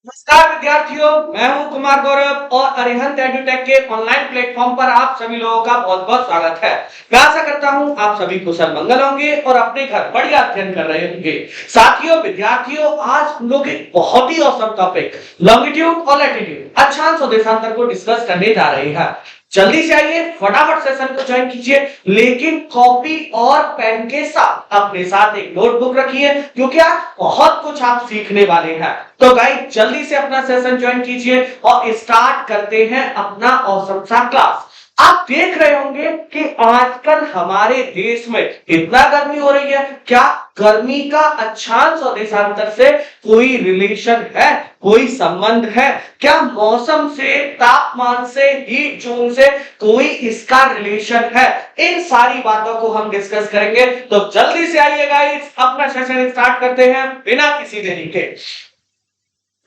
नमस्कार विद्यार्थियों, मैं हूं कुमार गौरव और अरिहंत एडुटेक के ऑनलाइन प्लेटफॉर्म पर आप सभी लोगों का बहुत-बहुत स्वागत है। मैं आशा करता हूं आप सभी कुशल मंगल होंगे और अपने घर बढ़िया अध्ययन कर रहे होंगे। साथियों, विद्यार्थियों, आज हम लोग एक बहुत ही औसम टॉपिक लॉन्गिट्यूड और लैटिट्यूड अक्षांश और देशांतर को डिस्कस करने जा रहे हैं। जल्दी से आइए, फटाफट सेशन को ज्वाइन कीजिए, लेकिन कॉपी और पेन के साथ अपने साथ एक नोटबुक रखिए क्योंकि आज बहुत कुछ आप सीखने वाले हैं। तो गाइस, जल्दी से अपना सेशन ज्वाइन कीजिए और स्टार्ट करते हैं अपना औसम सा क्लास। आप देख रहे होंगे कि आजकल हमारे देश में इतना गर्मी हो रही है। क्या गर्मी का अक्षांश और देशांतर से कोई रिलेशन है, कोई संबंध है? क्या मौसम से, तापमान से, हीट जोन से कोई इसका रिलेशन है? इन सारी बातों को हम डिस्कस करेंगे। तो जल्दी से आइए गाइस, अपना सेशन स्टार्ट करते हैं बिना किसी देरी के।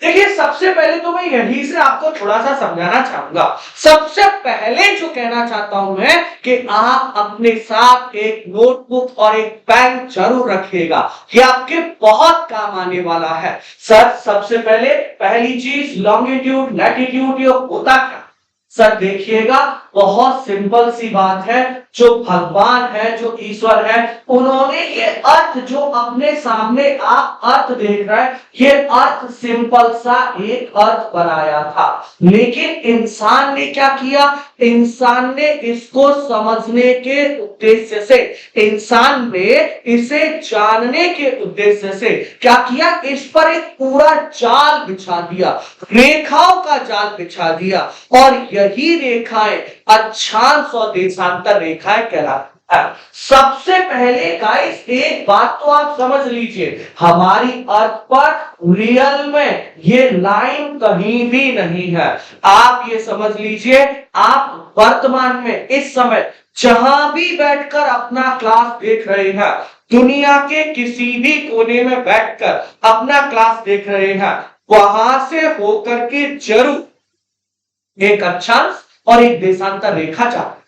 देखिए, सबसे पहले तो मैं यहीं से आपको थोड़ा सा समझाना चाहूंगा। सबसे पहले जो कहना चाहता हूं मैं कि आप अपने साथ एक नोटबुक और एक पेन जरूर रखिएगा। ये आपके बहुत काम आने वाला है। सर, सबसे पहले पहली चीज, लॉन्गिट्यूड लैटिट्यूड ये होता क्या? सर देखिएगा, बहुत सिंपल सी बात है। जो भगवान है, जो ईश्वर है, उन्होंने ये अर्थ जो अपने सामने आप अर्थ देख रहे हैं, ये अर्थ सिंपल सा एक अर्थ बनाया था। लेकिन इंसान ने क्या किया? इंसान ने इसको समझने के उद्देश्य से, इंसान ने इसे जानने के उद्देश्य से क्या किया? इस पर एक पूरा जाल बिछा दिया, रेखाओं का जाल बिछा दिया, और यही रेखाएं अक्षांश और देशांतर रेखाएं कहलाती है। सबसे पहले गाइस एक बात तो आप समझ लीजिए, हमारी अर्थ पर रियल में ये लाइन कहीं भी नहीं है। आप ये समझ लीजिए, आप वर्तमान में इस समय जहां भी बैठकर अपना क्लास देख रहे हैं, दुनिया के किसी भी कोने में बैठकर अपना क्लास देख रहे हैं, वहां से होकर के जरूर एक अक्षांश और एक देशांतर रेखा जाती है।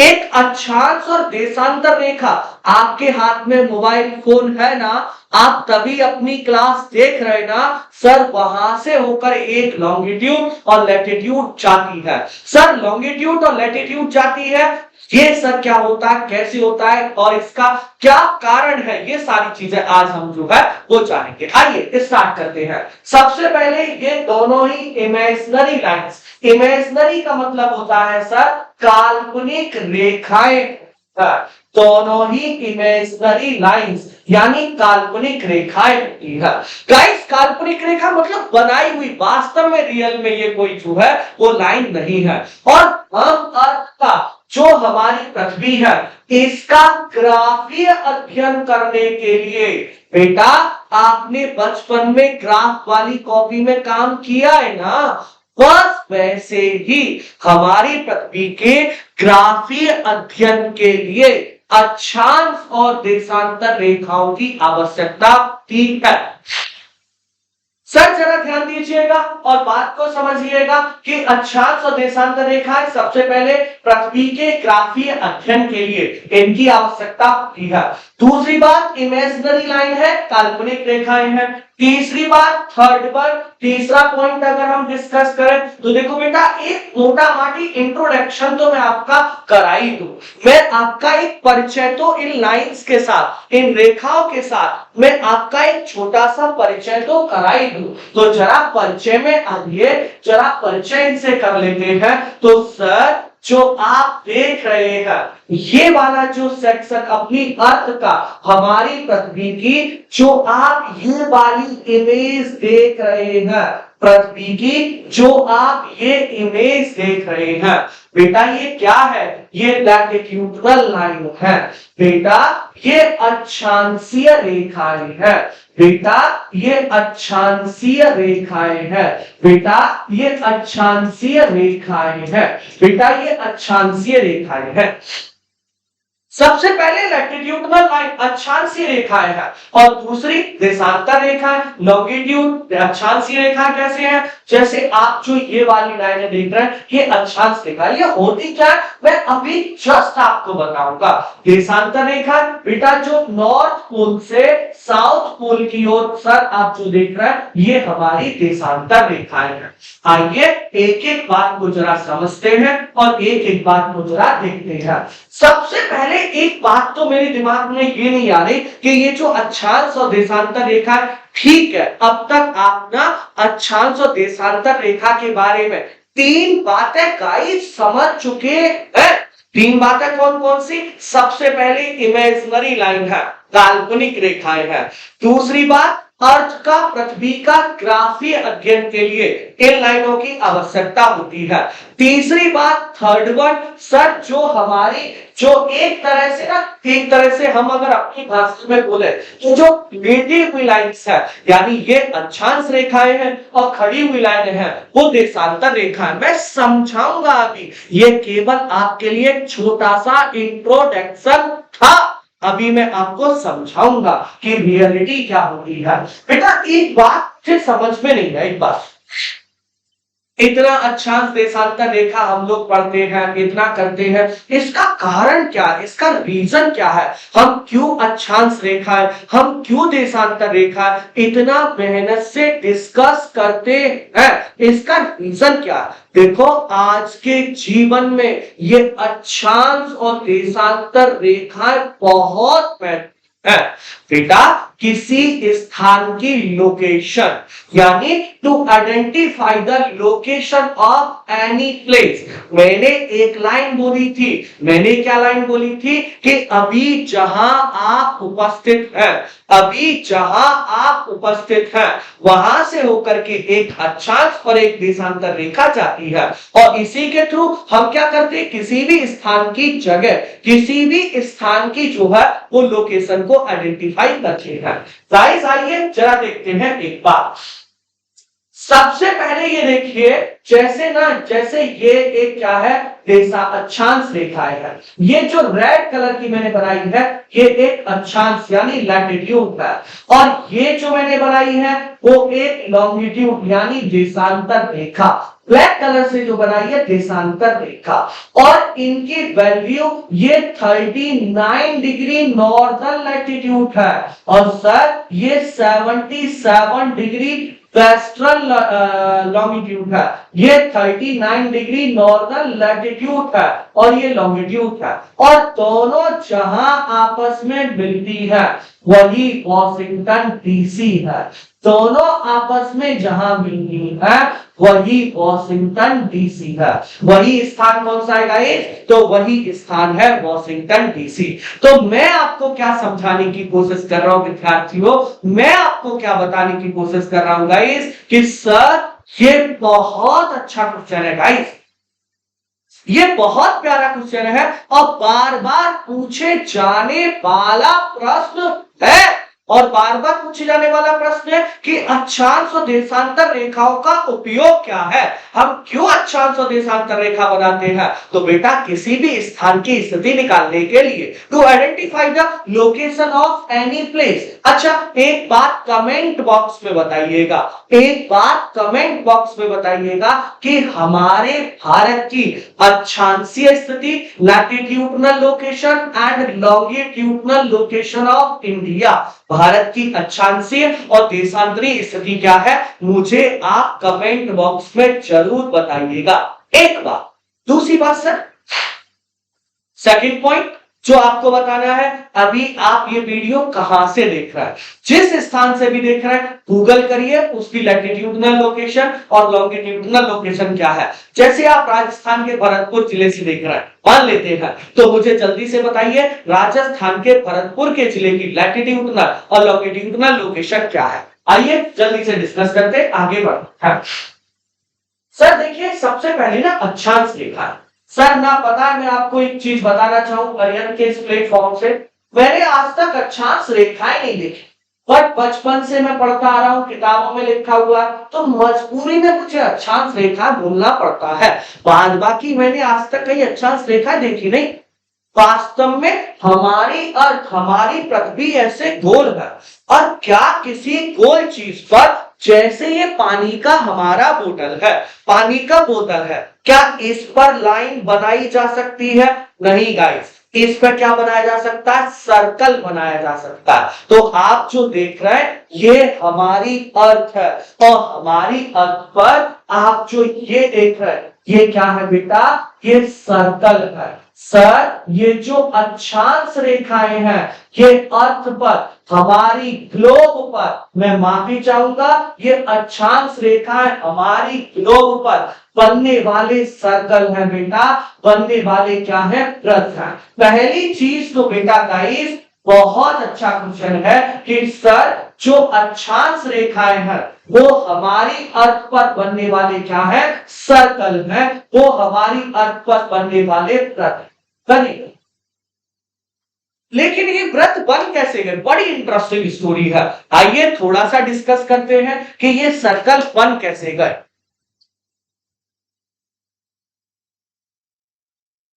एक अक्षांश और देशांतर रेखा, आपके हाथ में मोबाइल फोन है ना, आप तभी अपनी क्लास देख रहे ना सर, वहां से होकर एक लॉन्गिट्यूड और लैटिट्यूड जाती है। सर, लॉन्गिट्यूड और लैटिट्यूड जाती है, ये सर क्या होता है, कैसे होता है और इसका क्या कारण है, ये सारी चीजें आज हम जो है वो जानेंगे। आइए स्टार्ट करते हैं। सबसे पहले ये दोनों ही इमेजिनरी लाइंस, इमेजिनरी का मतलब होता है सर काल्पनिक रेखाएं, दोनों ही इमेजिनरी लाइंस यानी काल्पनिक रेखाएं होती है। गाइस, काल्पनिक रेखा मतलब बनाई हुई, वास्तव में रियल में ये कोई जो है वो लाइन नहीं है। और हम अर्थ का, जो हमारी पृथ्वी है, इसका ग्राफीय अध्ययन करने के लिए, बेटा आपने बचपन में ग्राफ वाली कॉपी में काम किया है ना, बस वैसे ही हमारी पृथ्वी के ग्राफीय अध्ययन के लिए अक्षांश और देशांतर रेखाओं की आवश्यकता होती है। सर जरा ध्यान दीजिएगा और बात को समझिएगा कि अक्षांश और देशांतर रेखाएं सबसे पहले पृथ्वी के ग्राफीय अध्ययन के लिए इनकी आवश्यकता होती है। दूसरी बात इमेजिनरी लाइन है, काल्पनिक रेखाएं हैं। तीसरी बात, थर्ड पर तीसरा पॉइंट अगर हम डिस्कस करें तो देखो बेटा, एक मोटा माटी इंट्रोडक्शन तो मैं आपका करा ही दूं, मैं आपका एक परिचय तो इन लाइंस के साथ, इन रेखाओं के साथ मैं आपका एक छोटा सा परिचय तो करा ही दूं। तो जरा परिचय में आइए, जरा परिचय इनसे कर लेते हैं। तो सर, जो आप देख रहे हैं ये वाला जो सेक्शन अपनी अर्थ का, हमारी पृथ्वी की, जो आप ये वाली इमेज देख रहे हैं पृथ्वी की, जो आप ये इमेज देख रहे हैं, बेटा ये क्या है? ये लैटिट्यूडनल लाइन है। बेटा ये अक्षांशीय रेखाएं है। बेटा ये अक्षांशीय रेखाएं है। बेटा ये अक्षांशीय रेखाएं है। बेटा ये अक्षांशीय रेखाएं है। सबसे पहले लैटिट्यूडनल लाइन अक्षांशीय रेखाएं हैं और दूसरी देशांतर रेखाएं लॉन्गिट्यूड। अक्षांशीय रेखा कैसे है, जैसे आप जो ये वाली लाइनें देख रहे हैं ये अक्षांश रेखा, ये होती क्या है मैं अभी जस्ट आपको बताऊंगा। देशांतर रेखा बेटा जो नॉर्थ पोल से साउथ पोल की ओर सर आप जो देख रहे हैं ये हमारी देशांतर रेखाएं हैं। आइए एक एक बात को जरा समझते हैं और एक एक बात को जरा देखते हैं। सबसे पहले एक बात तो मेरे दिमाग में ये नहीं आ रही कि ये जो अक्षांश और देशांतर रेखा है, ठीक है अब तक आप ना अक्षांश और देशांतर रेखा के बारे में तीन बातें गाइस समझ चुके हैं। तीन बातें कौन कौन सी, सबसे पहले इमेजिनरी लाइन है, काल्पनिक रेखाएं है। दूसरी बात अर्थ का पृथ्वी का ग्राफीय अध्ययन के लिए इन लाइनों की आवश्यकता होती है। तीसरी बात थर्ड वन सर जो हमारी जो एक तरह से हम अगर अपनी भाषा में बोले तो जो लेटी हुई लाइन्स है यानी ये अक्षांश रेखाएं हैं और खड़ी हुई लाइनें हैं वो देशांतर रेखा है। मैं समझाऊंगा अभी, ये केवल आपके लिए एक छोटा सा इंट्रोडक्शन था, अभी मैं आपको समझाऊंगा कि रियलिटी क्या होती है। बेटा एक बात फिर समझ में नहीं है, एक बात इतना अक्षांश देशांतर रेखा हम लोग पढ़ते हैं इतना करते हैं, इसका कारण क्या है, इसका रीजन क्या है, हम क्यों अक्षांश रेखा है हम क्यों देशांतर रेखा इतना मेहनत से डिस्कस करते हैं, इसका रीजन क्या है। देखो आज के जीवन में ये अक्षांश और देशांतर रेखाएं बहुत महत्वपूर्ण है। बेटा किसी स्थान की लोकेशन यानी to identify the location of any place, मैंने एक लाइन बोली थी, मैंने क्या लाइन बोली थी कि अभी जहां आप उपस्थित हैं, अभी जहां आप उपस्थित हैं वहां से होकर के एक अक्षांश और एक देशांतर रेखा जाती है और इसी के थ्रू हम क्या करते हैं किसी भी स्थान की जगह किसी भी स्थान की जो है वो लोकेशन को आइडेंटिफाई करते हैं। गाइस आइए जरा देखते हैं एक बात। सबसे पहले ये देखिए जैसे ये एक क्या है देशा अक्षांश रेखाएं है, ये जो रेड कलर की मैंने बनाई है ये एक अक्षांश यानी लैटिट्यूड है और ये जो मैंने बनाई है वो एक लॉन्गिट्यूड यानी देशांतर रेखा, ब्लैक कलर से जो बनाई है देशांतर रेखा और इनकी वैल्यू ये 39 डिग्री नॉर्दर्न लैटिट्यूड है और सर ये 77 डिग्री वेस्टर्न लॉन्गिट्यूड है, ये 39 डिग्री नॉर्दर्न लैटिट्यूड है और ये लॉन्गिट्यूड है और दोनों जहां आपस में मिलती है वही वॉशिंगटन डीसी है, दोनों आपस में जहां मिलती है वही वॉशिंगटन डीसी है। वही स्थान कौन सा है गाइस, तो वही स्थान है वॉशिंगटन डीसी। तो मैं आपको क्या समझाने की कोशिश कर रहा हूं विद्यार्थियों, मैं आपको क्या बताने की कोशिश कर रहा हूं गाइस कि सर ये बहुत अच्छा क्वेश्चन है गाइस, ये बहुत प्यारा क्वेश्चन है और बार बार पूछे जाने वाला प्रश्न है और बार बार पूछे जाने वाला प्रश्न है कि अक्षांश और देशांतर रेखाओं का उपयोग क्या है, हम क्यों अक्षांश और देशांतर रेखा बनाते हैं। तो बेटा किसी भी स्थान की स्थिति निकालने के लिए to identify the location of any place. अच्छा एक बात कमेंट बॉक्स में बताइएगा, एक बात कमेंट बॉक्स में बताइएगा कि हमारे भारत की अक्षांशीय स्थिति latitudinal location and longitudinal location of India, Bharat की अक्षांशीय और देशांतरी स्थिति क्या है मुझे आप कमेंट बॉक्स में जरूर बताइएगा। एक बात, दूसरी बात सर सेकंड पॉइंट जो आपको बताना है, अभी आप ये वीडियो कहां से देख रहे हैं, जिस स्थान से भी देख रहे हैं गूगल करिए उसकी लैटिट्यूडनल लोकेशन और लॉन्गिट्यूडनल लोकेशन क्या है। जैसे आप राजस्थान के भरतपुर जिले से देख रहे हैं मान लेते हैं तो मुझे जल्दी से बताइए राजस्थान के भरतपुर के जिले की लैटिट्यूडनल और लॉन्गिट्यूडनल लोकेशन क्या है। आइए जल्दी से डिस्कस करते आगे बढ़ते हैं। सर देखिए सबसे पहले ना अक्षांश रेखा है। सर ना पता है मैं आपको एक चीज बताना चाहूंगा अरिहंत के इस प्लेटफॉर्म से, मैंने आज तक अक्षांश रेखाएं नहीं देखी बट बचपन से मैं पढ़ता आ रहा हूँ किताबों में लिखा हुआ तो मजबूरी में मुझे अक्षांश रेखा बोलना पड़ता है, बाद बाकी मैंने आज तक कहीं अक्षांश रेखा देखी नहीं। वास्तव में हमारी अर्थ, हमारी पृथ्वी ऐसे गोल है, और क्या किसी गोल चीज पर, जैसे ये पानी का हमारा बोतल है, पानी का बोतल है, क्या इस पर लाइन बनाई जा सकती है? नहीं गाइस, इस पर क्या बनाया जा सकता है? सर्कल बनाया जा सकता है। तो आप जो देख रहे हैं ये हमारी अर्थ है, और हमारी अर्थ पर आप जो ये देख रहे हैं ये क्या है बेटा? ये सर्कल है। सर, ये जो अक्षांश रेखाएं हैं ये अर्थ पर, हमारी ग्लोब पर, मैं माफी चाहूंगा, ये अक्षांश रेखाएं हमारी ग्लोब पर बनने वाले सर्कल है बेटा, बनने वाले क्या है? वृत्त है। पहली चीज तो बेटा गाइस बहुत अच्छा क्वेश्चन है कि सर जो अक्षांश रेखाएं हैं वो हमारी अर्थ पर बनने वाले क्या है? सर्कल है, वो हमारी अर्थ पर बनने वाले वृत्त। लेकिन ये व्रत बन कैसे गए? बड़ी इंटरेस्टिंग स्टोरी है। आइए थोड़ा सा डिस्कस करते हैं कि ये सर्कल बन कैसे गए।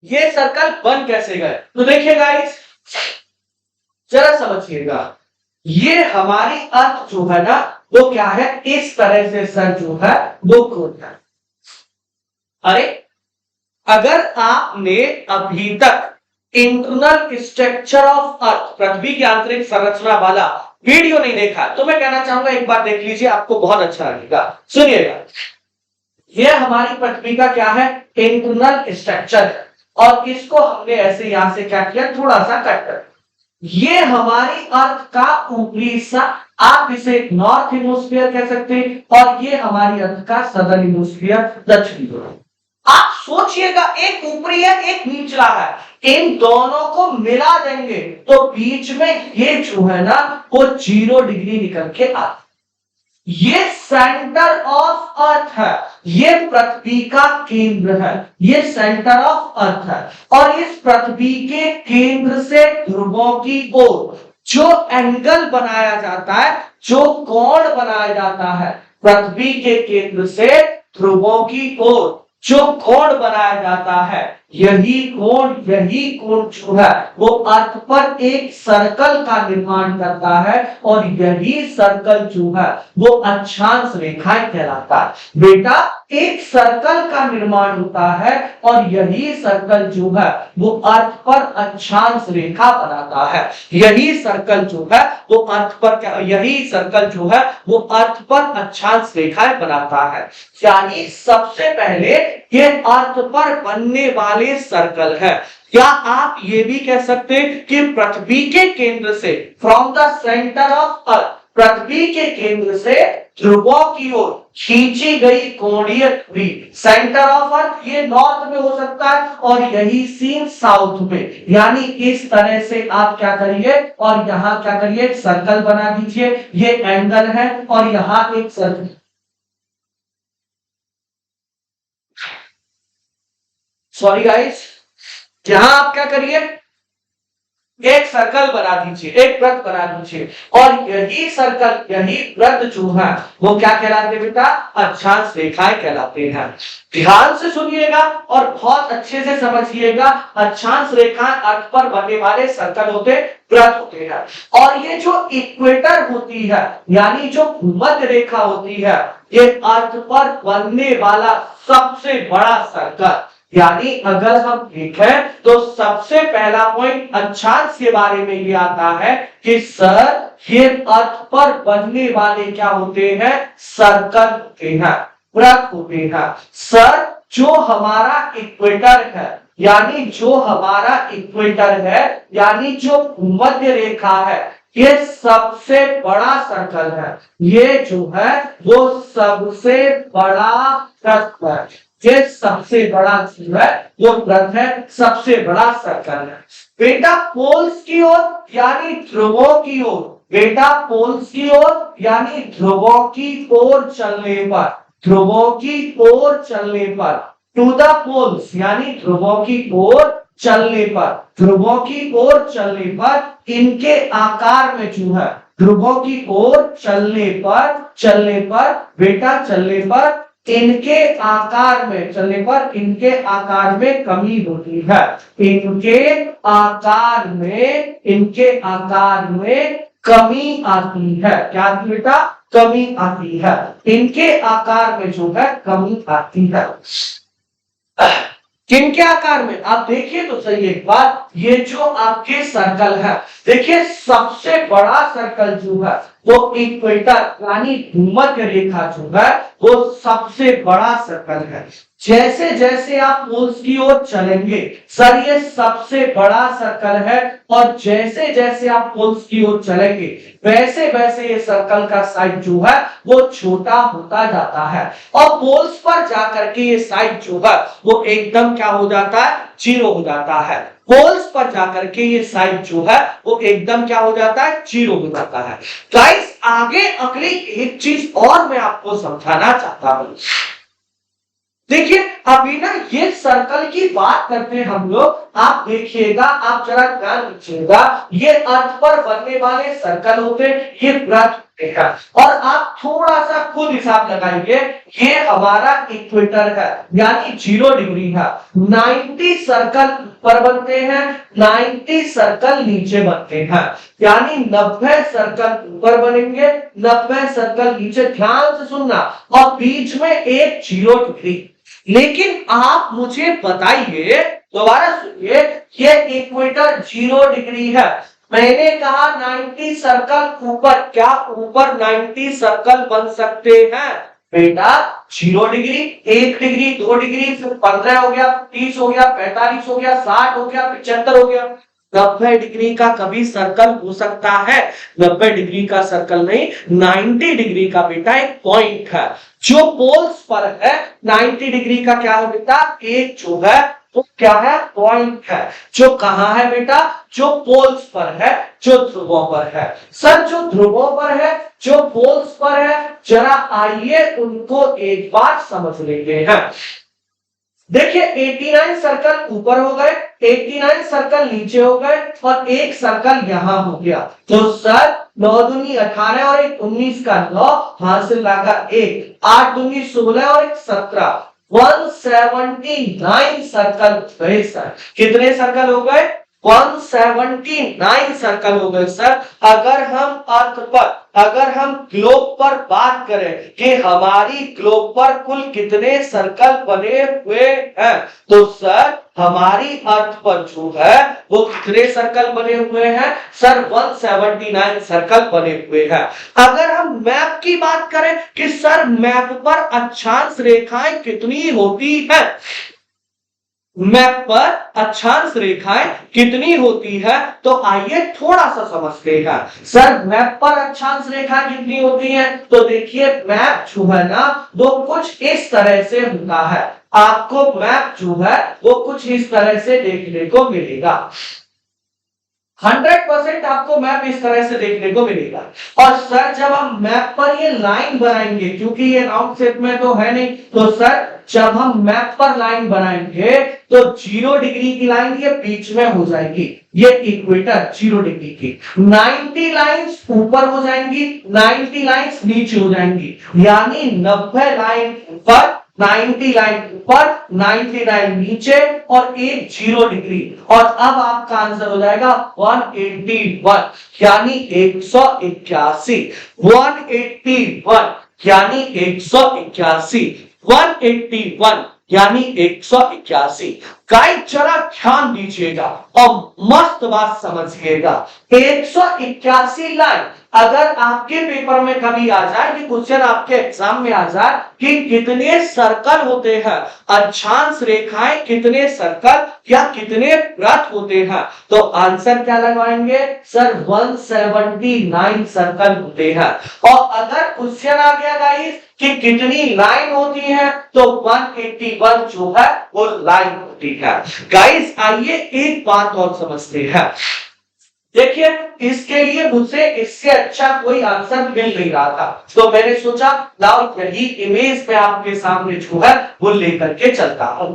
ये सर्कल बन कैसे गए? तो देखिए गाइस, जरा समझिएगा, ये हमारी अर्थ जो है ना वो क्या है? इस तरह से सर जो है वो घूमता है। अरे, अगर आपने अभी तक इंटरनल स्ट्रक्चर ऑफ अर्थ, पृथ्वी की आंतरिक संरचना वाला वीडियो नहीं देखा तो मैं कहना चाहूंगा एक बार देख लीजिए, आपको बहुत अच्छा लगेगा। सुनिएगा, यह हमारी पृथ्वी का क्या है? इंटरनल स्ट्रक्चर है, और इसको हमने ऐसे यहां से क्या किया? थोड़ा सा कट कर। ये हमारी अर्थ का ऊपरी हिस्सा, आप इसे नॉर्थ हेमिस्फीयर कह सकते हैं, और ये हमारी अर्थ का सदर्न हेमिस्फीयर, दक्षिणी ध्रुव। आप सोचिएगा, एक ऊपरी है एक निचला है, इन दोनों को मिला देंगे तो बीच में ये जो है ना वो 0 डिग्री निकल के आता। ये सेंटर ऑफ अर्थ है, ये पृथ्वी का केंद्र है, ये सेंटर ऑफ अर्थ है, और इस पृथ्वी के केंद्र से ध्रुवों की ओर जो एंगल बनाया जाता है, जो कोण बनाया जाता है, पृथ्वी के केंद्र से ध्रुवों की ओर जो कोण बनाया जाता है, यही कोण जो है वो अर्थ पर एक सर्कल का निर्माण करता है, और यही सर्कल जो है वो अक्षांश रेखाएं कहलाता है। बेटा, एक सर्कल का निर्माण होता है और यही सर्कल जो है वो अर्थ पर अक्षांश रेखा बनाता है। यही सर्कल जो है वो अर्थ पर क्या, यही सर्कल जो है वो अर्थ पर अक्षांश रेखाएं बनाता है। यानी सबसे पहले ये अर्थ पर बनने वाले सर्कल है। क्या आप ये भी कह सकते हैं कि पृथ्वी के केंद्र से, from the centre of earth, पृथ्वी के केंद्र से ध्रुवों की ओर खींची गई कोणीय धुरी, सेंटर ऑफ अर्थ ये नॉर्थ में हो सकता है और यही सीन साउथ में। यानी इस तरह से आप क्या करिए और यहां क्या करिए, एक सर्कल बना दीजिए, ये एंगल है और यहां एक सर्कल। सॉरी गाइस, यहां आप क्या करिए, एक सर्कल बना दीजिए, एक वृत्त बना दीजिए, और यही सर्कल, यही वृत्त जो है वो क्या कहलाते हैं बेटा? अक्षांश रेखाएं कहलाते हैं। ध्यान से सुनिएगा और बहुत अच्छे से समझिएगा। अक्षांश रेखाएं अर्थ पर बनने वाले सर्कल होते, वृत्त होते हैं, और ये जो इक्वेटर होती है, यानी जो भूमध्य रेखा होती है, ये अर्थ पर बनने वाला सबसे बड़ा सर्कल। यानी अगर हम देखें तो सबसे पहला पॉइंट अक्षांश के बारे में ये आता है कि सर ये अर्थ पर बनने वाले क्या होते हैं? सर्कल होते हैं, वृत्त होते हैं। सर जो हमारा इक्वेटर है, यानी जो हमारा इक्वेटर है, यानी जो भूमध्य रेखा है, ये सबसे बड़ा सर्कल है। ये जो है वो सबसे बड़ा सर्कल है, ये सबसे बड़ा जो है वो वृत्त है, सबसे बड़ा सर्कल है। बेटा पोल्स की ओर यानी ध्रुवों की ओर, बेटा पोल्स की ओर यानी ध्रुवों की ओर चलने पर, ध्रुवों की ओर चलने पर, टू द पोल्स यानी ध्रुवों की ओर चलने पर, ध्रुवों की ओर चलने पर इनके आकार में जो है, ध्रुवों की ओर चलने पर बेटा चलने पर इनके आकार में चलने पर इनके आकार में कमी होती है। इनके आकार में कमी आती है। क्या आती बेटा? कमी आती है। इनके आकार में जो है कमी आती है। किनके आकार में? आप देखिए तो सही एक बार, ये जो आपके सर्कल है, देखिए सबसे बड़ा सर्कल जो है वो इक्वेटर यानी भूमध्य रेखा जो है वो सबसे बड़ा सर्कल है। जैसे जैसे आप पोल्स की ओर चलेंगे सर ये सबसे बड़ा सर्कल है, और जैसे जैसे आप पोल्स की ओर चलेंगे वैसे वैसे ये सर्कल का साइज जो है वो छोटा होता जाता है, और पोल्स पर जाकर के ये साइज जो है वो एकदम क्या हो जाता है? जीरो हो जाता है। पोल्स पर जाकर के ये साइज जो है वो एकदम क्या हो जाता है? जीरो हो जाता है। गाइस आगे अगली एक चीज और मैं आपको समझाना चाहता हूं। देखिए अभी ना ये सर्कल की बात करते हैं हम लोग, आप देखिएगा, आप जरा ध्यान दीजिएगा, ये अर्थ पर बनने वाले सर्कल होते हैं, ये वृत्त होते हैं, और आप थोड़ा सा खुद हिसाब लगाएंगे, ये हमारा इक्वेटर है यानी 0 डिग्री है। 90 सर्कल ऊपर बनते हैं, 90 सर्कल नीचे बनते हैं, यानी 90 सर्कल ऊपर बनेंगे, 90 सर्कल नीचे। ध्यान से सुनना, और बीच में एक 0 डिग्री। लेकिन आप मुझे बताइए, दोबारा सुनिए, ये इक्वेटर 0 डिग्री है, मैंने कहा 90 सर्कल ऊपर, क्या ऊपर 90 सर्कल बन सकते हैं? बेटा 0 डिग्री, 1 डिग्री, 2 डिग्री, फिर 15 हो गया, 30 हो गया, 45 हो गया, 60 हो गया, 75 हो गया। 90 डिग्री का कभी सर्कल हो सकता है? 90 डिग्री का सर्कल नहीं, 90 डिग्री का बेटा एक पॉइंट है जो पोल्स पर है। 90 डिग्री का क्या है बेटा? एक जो है वो क्या है? पॉइंट है, जो कहां है बेटा? जो पोल्स पर है, जो ध्रुवों पर है। सर जो ध्रुवों पर है, जो पोल्स पर है, जरा आइए उनको एक बार समझ लेते हैं। देखिए 89 सर्कल ऊपर हो गए, 89 सर्कल नीचे हो गए, और एक सर्कल यहां हो गया। तो सर 9 दूनी 18 और 1 19 का 9 हासिल लगा 1, 8 दूनी 16 और 1 17, 179 सर्कल गए सर। कितने सर्कल हो गए? 179 सर्कल हो गए सर। अगर हम अर्थ पर, अगर हम ग्लोब पर बात करें कि हमारी ग्लोब पर कुल कितने सर्कल बने हुए हैं, तो सर हमारी अर्थ पर जो है वो कितने सर्कल बने हुए हैं? सर 179 सर्कल बने हुए हैं। अगर हम मैप की बात करें कि सर मैप पर अक्षांश रेखाएं कितनी होती है, मैप पर अक्षांश रेखाएं कितनी होती है, तो आइए थोड़ा सा समझते हैं। सर मैप पर अक्षांश रेखाएं कितनी होती हैं? तो देखिए मैप जो है ना वो कुछ इस तरह से होता है, आपको मैप जो है वो कुछ इस तरह से देखने को मिलेगा। 100% आपको मैप इस तरह से देखने को मिलेगा। और सर जब हम मैप पर ये लाइन बनाएंगे, क्योंकि ये राउंड शेप में तो है नहीं, तो सर जब हम मैप पर लाइन बनाएंगे तो 0 डिग्री की लाइन ये बीच में हो जाएगी, ये इक्वेटर 0 डिग्री की। 90 लाइंस ऊपर हो जाएंगी, 90 लाइंस नीचे हो जाएंगी, यानी 90 लाइन ऊपर, 90 लाइन ऊपर, 99 नीचे, और एक 0 डिग्री। और अब आपका आंसर हो जाएगा 181 यानी 181, 181 यानी 181, 181 यानी 181। गाइस जरा ध्यान दीजिएगा और मस्त बात समझिएगा। 181 लाइन अगर आपके पेपर में कभी आ जाए कि क्वेश्चन आपके एग्जाम में आ जाए कि कितने सर्कल होते हैं, अक्षांश रेखाएं कितने सर्कल या कितने वृत्त होते हैं, तो आंसर क्या लगवाएंगे? सर 179 सर्कल होते हैं। और अगर क्वेश्चन आ गया गाइस कि कितनी लाइन होती है, तो 181 जो है वो लाइन होती है। गाइस आइए एक बात और समझते हैं। देखिए इसके लिए मुझसे इससे अच्छा कोई आंसर मिल नहीं रहा था, तो मैंने सोचा लाओ यही इमेज पे आपके सामने जो है वो लेकर के चलता हूं।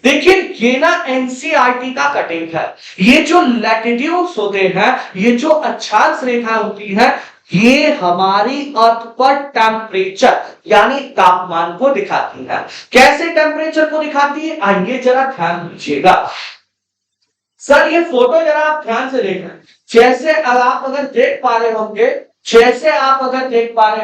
देखिए ये ना एनसीईआरटी का कटिंग है। ये जो लैटिट्यूड्स होते हैं, ये जो अक्षांश रेखा होती है, ये हमारी अर्थ पर टेम्परेचर यानी तापमान को दिखाती है। कैसे टेम्परेचर को दिखाती है, आइए जरा ध्यान दीजिएगा। सर ये फोटो जरा आप ध्यान से देखें। जैसे आप अगर देख पा रहे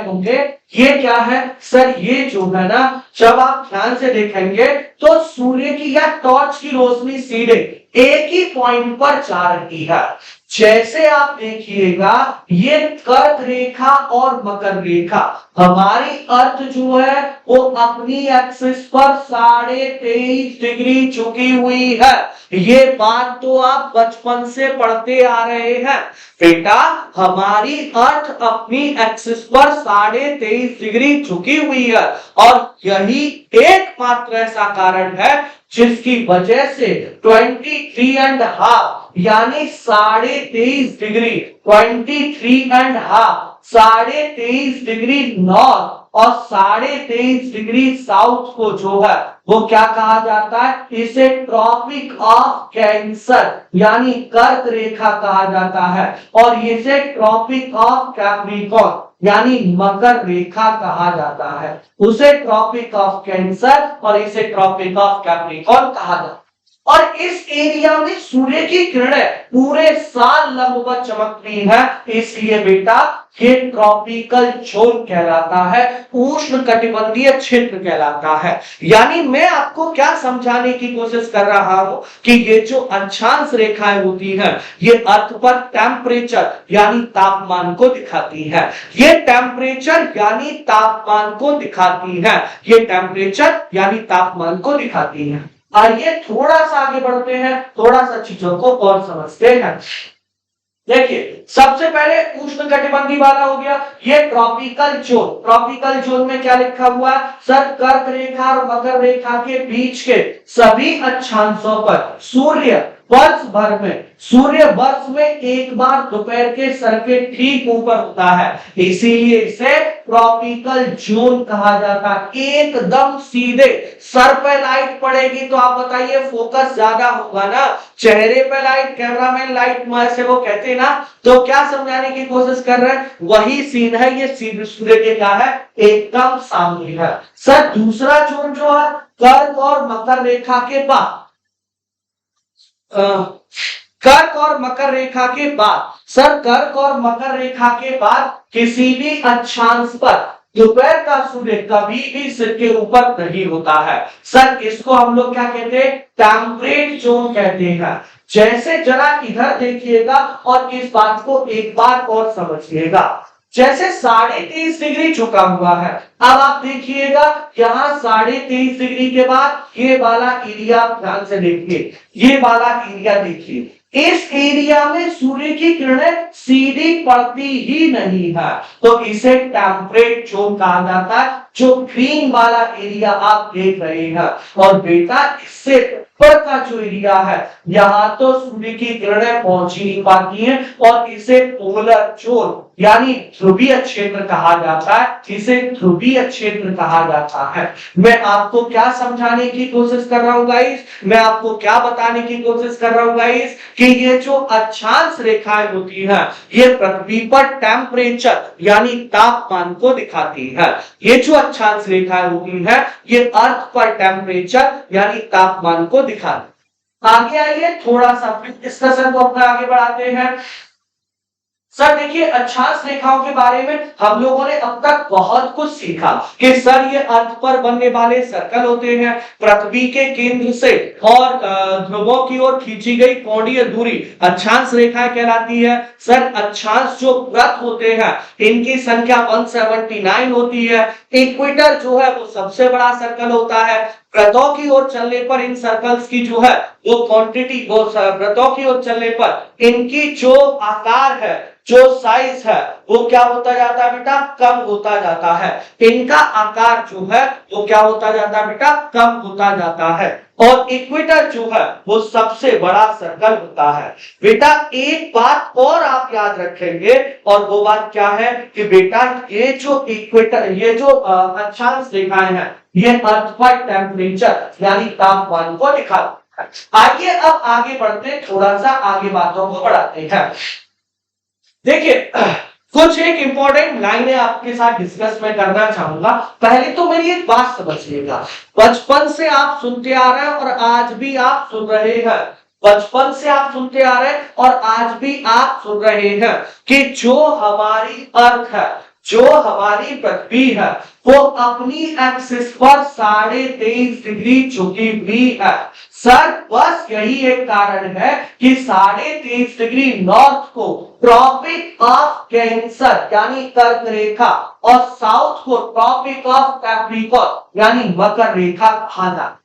होंगे, ये क्या है सर, ये जो है ना, जब आप ध्यान से देखेंगे तो सूर्य की या टॉर्च की रोशनी सीधे एक ही पॉइंट पर जा रही है। जैसे आप देखिएगा ये कर्क रेखा और मकर रेखा हमारी अर्थ जो है वो अपनी एक्सिस पर 23.5 डिग्री झुकी हुई है। ये बात तो आप बचपन से पढ़ते आ रहे हैं बेटा। हमारी अर्थ अपनी एक्सिस पर 23.5 डिग्री झुकी हुई है और यही एकमात्र ऐसा कारण है जिसकी वजह से 23.5 यानी 23.5 डिग्री, 23.5 23.5 डिग्री नॉर्थ और 23.5 डिग्री साउथ को जो है वो क्या कहा जाता है, इसे ट्रॉपिक ऑफ कैंसर यानी कर्क रेखा कहा जाता है और इसे ट्रॉपिक ऑफ कैप्रिकॉर्न यानी मकर रेखा कहा जाता है। उसे ट्रॉपिक ऑफ कैंसर और इसे ट्रॉपिक ऑफ कैप्रिकॉर्न कहा जाता है। और इस एरिया में सूर्य की किरणें पूरे साल लंबवत चमकती है, इसलिए बेटा ये ट्रॉपिकल जोन कहलाता है, उष्ण कटिबंधीय क्षेत्र कहलाता है। यानी मैं आपको क्या समझाने की कोशिश कर रहा हूं कि ये जो अक्षांश रेखाएं होती हैं ये अर्थ पर टेम्परेचर यानी तापमान को दिखाती है। ये टेम्परेचर यानी तापमान को दिखाती है, ये टेम्परेचर यानी तापमान को दिखाती है। आइए थोड़ा सा आगे बढ़ते हैं, थोड़ा सा चीजों को और समझते हैं। देखिए सबसे पहले उष्ण कटिबंधी वाला हो गया, ये ट्रॉपिकल जोन में क्या लिखा हुआ है सर, कर्क रेखा और मकर रेखा के बीच के सभी अक्षांशों पर सूर्य वर्ष में एक बार दोपहर के सर के ठीक ऊपर होता है, इसीलिए इसे ट्रॉपिकल जोन कहा जाता है। एकदम सीधे सर पे लाइट पड़ेगी तो आप बताइए फोकस ज्यादा होगा ना, चेहरे पे लाइट, कैमरामैन लाइट से वो कहते हैं ना, तो क्या समझाने की कोशिश कर रहे हैं, वही सीन है। ये सूर्य के क्या है, एकदम सामने है। सर दूसरा जोन जो है कर्क और मकर रेखा के बाद, कर्क और मकर रेखा के बाद, सर कर्क और मकर रेखा के बाद किसी भी अक्षांश पर दोपहर का सूर्य कभी भी सिर के ऊपर नहीं होता है। सर इसको हम लोग क्या कहते हैं, टेम्परेट जोन कहते हैं। जैसे जरा इधर देखिएगा और इस बात को एक बार और समझिएगा, जैसे 23.5 डिग्री झुका हुआ है, अब आप देखिएगा यहाँ 23.5 डिग्री के बाद ये वाला एरिया ध्यान से देखिए, ये वाला एरिया देखिए, इस एरिया में सूर्य की किरणें सीधी पड़ती ही नहीं है, तो इसे टेम्परेट जोन कहा जाता है। जो ग्रीन वाला एरिया आप देख रहे हैं, और बेटा इससे ऊपर का जो एरिया है यहाँ तो सूर्य की किरणें पहुंच ही नहीं पाती हैं और इसे पोलर जोन यानी ध्रुवीय क्षेत्र कहा जाता है, इसे ध्रुवीय क्षेत्र कहा जाता है। मैं आपको क्या समझाने की कोशिश कर रहा हूं गाइस, मैं आपको क्या बताने की कोशिश कर रहा हूं गाइस, कि ये जो अक्षांश रेखाएं होती हैं ये पृथ्वी पर टेम्परेचर यानी तापमान को दिखाती है। ये जो अक्षांश रेखाएं होती हैं ये अर्थ पर टेम्परेचर यानी तापमान को दिखाती। आगे आइए थोड़ा सा डिस्कशन को अपना आगे बढ़ाते हैं। सर देखिए अक्षांश रेखाओं के बारे में हम लोगों ने अब तक बहुत कुछ सीखा कि सर ये अर्थ पर बनने वाले सर्कल होते हैं, पृथ्वी के केंद्र से और ध्रुवों की ओर खींची गई कोणीय दूरी अक्षांश रेखाएं कहलाती है। सर अक्षांश जो वृत्त होते हैं इनकी संख्या 179 होती है। इक्वेटर जो है वो सबसे बड़ा सर्कल होता है। वृत्तों की ओर चलने पर इन सर्कल्स की जो है वो क्वांटिटी, वो वृत्तों की ओर चलने पर इनकी जो आकार है, जो साइज है वो क्या होता जाता है बेटा, कम होता जाता है। इनका आकार जो है वो क्या होता जाता है बेटा, कम होता जाता है। और इक्वेटर जो है वो सबसे बड़ा सर्कल होता है। बेटा एक बात और आप याद रखेंगे और वो बात क्या है कि बेटा ये जो इक्वेटर, ये जो अक्षांश रेखाएं हैं ये अर्थ पर टेम्परेचर यानी तापमान को दिखाती है। आइए अब आगे बढ़ते, थोड़ा सा आगे बातों को बढ़ाते हैं। देखिए कुछ एक इंपॉर्टेंट लाइनें आपके साथ डिस्कस मैं करना चाहूंगा। पहले तो मेरी एक बात समझिएगा, बचपन से आप सुनते आ रहे हैं और आज भी आप सुन रहे हैं, बचपन से आप सुनते आ रहे हैं और आज भी आप सुन रहे हैं कि जो हमारी अर्थ है, जो हमारी पृथ्वी है, वो अपनी एक्सिस पर 23.5 डिग्री झुकी हुई है। सर बस यही एक कारण है कि 23.5 डिग्री नॉर्थ को ट्रॉपिक ऑफ कैंसर यानी कर्क रेखा और साउथ को ट्रॉपिक ऑफ कैप्रिकॉर्न यानी मकर रेखा कहा जाता है।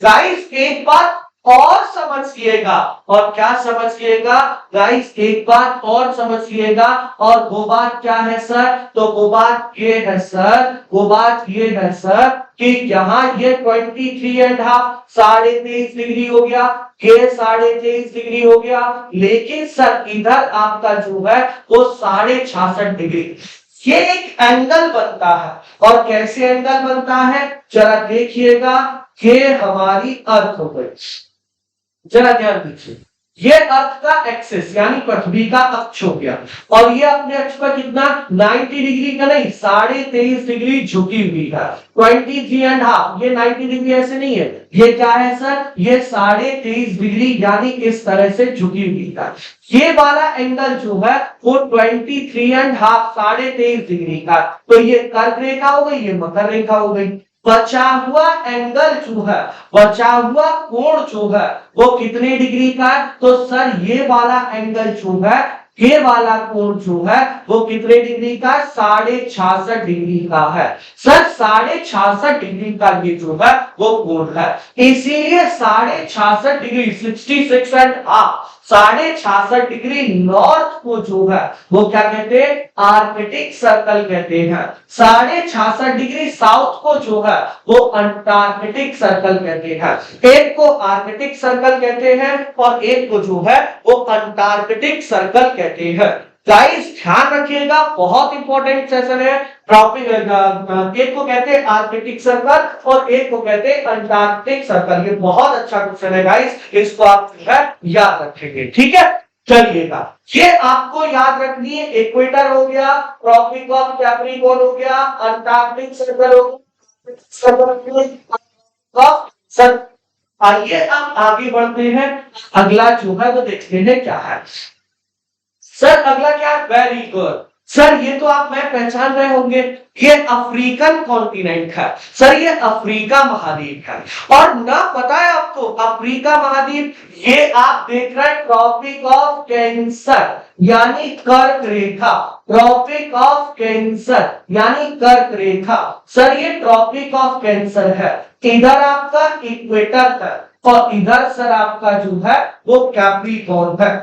गाइस एक बात और समझिएगा, और क्या समझिएगा गाइस, एक बात और समझिएगा, और वो बात क्या है सर, तो वो बात ये है सर, वो बात ये है सर कि यहाँ ये 23.5 23.5 डिग्री हो गया, ये 23.5 डिग्री हो गया, लेकिन सर इधर आपका जो है वो 66.5 डिग्री, ये एक एंगल बनता है। और कैसे एंगल बनता है जरा देखिएगा, ये हमारी अर्थ हो गई, जरा ध्यान दीजिए, ये अर्थ का एक्सिस यानी पृथ्वी का अक्ष हो गया, और ये अपने अक्ष पर कितना 90 डिग्री का नहीं 23.5 डिग्री झुकी हुई है। 23.5 ये 90 डिग्री ऐसे नहीं है, ये क्या है सर, ये 23.5 डिग्री यानी इस तरह से झुकी हुई है। ये वाला एंगल जो है वो 23.5 23.5 डिग्री का, तो ये कर्क रेखा हो गई, ये मकर रेखा हो गई। बचा हुआ एंगल जो है, बचा हुआ कोण जो है वो कितने डिग्री का है, तो सर ये वाला एंगल जो है, ये वाला कोण जो है वो कितने डिग्री का, 66.5 डिग्री का है। सर 66.5 डिग्री का ये जो है वो कोण है, इसीलिए 66.5 डिग्री 66.5 66.5 डिग्री नॉर्थ को जो है वो क्या कहते हैं, आर्कटिक सर्कल कहते हैं। 66.5 डिग्री साउथ को जो है वो अंटार्कटिक सर्कल कहते हैं। एक को आर्कटिक सर्कल कहते हैं और एक को जो है वो अंटार्कटिक सर्कल कहते हैं। गाइस ध्यान रखिएगा, बहुत इंपॉर्टेंट सेशन है। ट्रॉपिक एक को कहते हैं आर्कटिक सर्कल और एक को कहते हैं अंटार्कटिक सर्कल। ये बहुत अच्छा क्वेश्चन है गाइस, इसको आप जो है याद रखेंगे, ठीक है। चलिएगा, ये आपको याद रखनी है, इक्वेटर हो गया, ट्रॉपिक ऑफ कैप्रिकॉर्न हो गया, अंटार्कटिक सर्कल हो गया। आइए अब आगे बढ़ते हैं, अगला जो है वो देखते हैं क्या है। सर अगला क्या है, वेरी गुड सर, ये तो आप मैं पहचान रहे होंगे, ये अफ्रीकन कॉन्टिनेंट है सर, ये अफ्रीका महाद्वीप है। और ना पता है आपको अफ्रीका महाद्वीप, ये आप देख रहे हैं ट्रॉपिक ऑफ कैंसर यानी कर्क रेखा, ट्रॉपिक ऑफ कैंसर यानी कर्क रेखा। सर ये ट्रॉपिक ऑफ कैंसर है, इधर आपका इक्वेटर है और इधर सर आपका जो है वो कैप्रिकॉर्न है,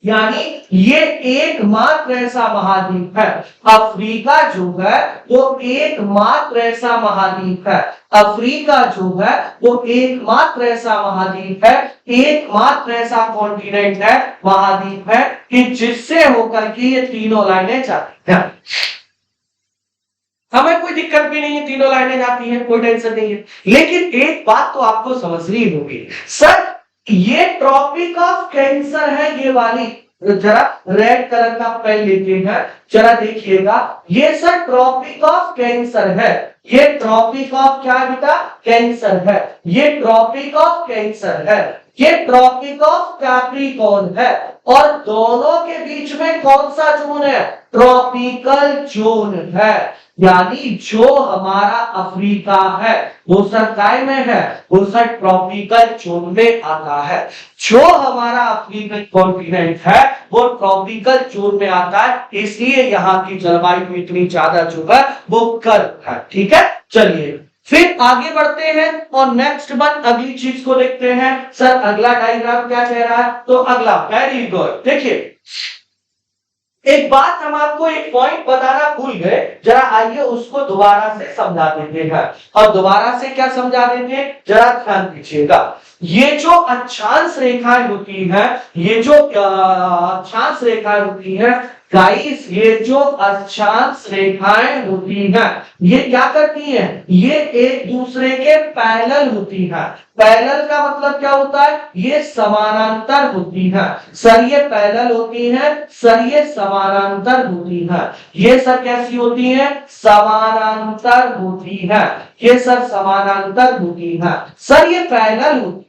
यानी ये एकमात्र ऐसा महाद्वीप है। अफ्रीका जो है वो एकमात्र ऐसा महाद्वीप है, अफ्रीका जो है वो एकमात्र ऐसा महाद्वीप है, एकमात्र ऐसा कॉन्टिनेंट है, महाद्वीप है कि जिससे होकर के ये तीनों लाइनें जाती हैं। हमें कोई दिक्कत भी नहीं है, तीनों लाइनें जाती हैं, कोई टेंशन नहीं है। लेकिन एक बात तो आपको समझनी होगी, सर ये ट्रॉपिक ऑफ कैंसर है, ये वाली जरा रेड कलर का पेन लेते हैं, जरा देखिएगा, ये सर ट्रॉपिक ऑफ कैंसर है, ये ट्रॉपिक ऑफ क्या बेटा, कैंसर है, ये ट्रॉपिक ऑफ कैंसर है, ये ट्रॉपिक ऑफ कैप्रिकॉर्न है, और दोनों के बीच में कौन सा जोन है, ट्रॉपिकल जोन है। यानी जो हमारा अफ्रीका है वो सर काय में है, वो सर ट्रॉपिकल जोन में आता है। जो हमारा अफ्रीकन कॉन्टिनेंट है वो ट्रॉपिकल जोन में आता है, इसलिए यहाँ की जलवायु इतनी ज्यादा जो है वो गर्म है, ठीक है। चलिए फिर आगे बढ़ते हैं और नेक्स्ट वन अगली चीज को देखते हैं। सर अगला डायग्राम क्या कह रहा है, तो अगला वेरी गुड, देखिए एक बात हम आपको एक पॉइंट बताना भूल गए, जरा आइए उसको दोबारा से समझा देते हैं। और दोबारा से क्या समझा देते हैं, जरा ध्यान दीजिएगा। ये जो अक्षांश रेखाएं होती हैं, ये जो अक्षांश रेखाएं होती हैं गाइस, ये जो अक्षांश रेखाएं होती हैं ये क्या करती हैं, ये एक दूसरे के पैरेलल होती हैं। पैरेलल का मतलब क्या होता है, ये समानांतर होती हैं। सर ये पैरेलल होती हैं, सर ये समानांतर होती हैं। ये सर कैसी होती हैं, समानांतर होती हैं। ये सर समानांतर होती हैं। सर ये पैरेलल होती,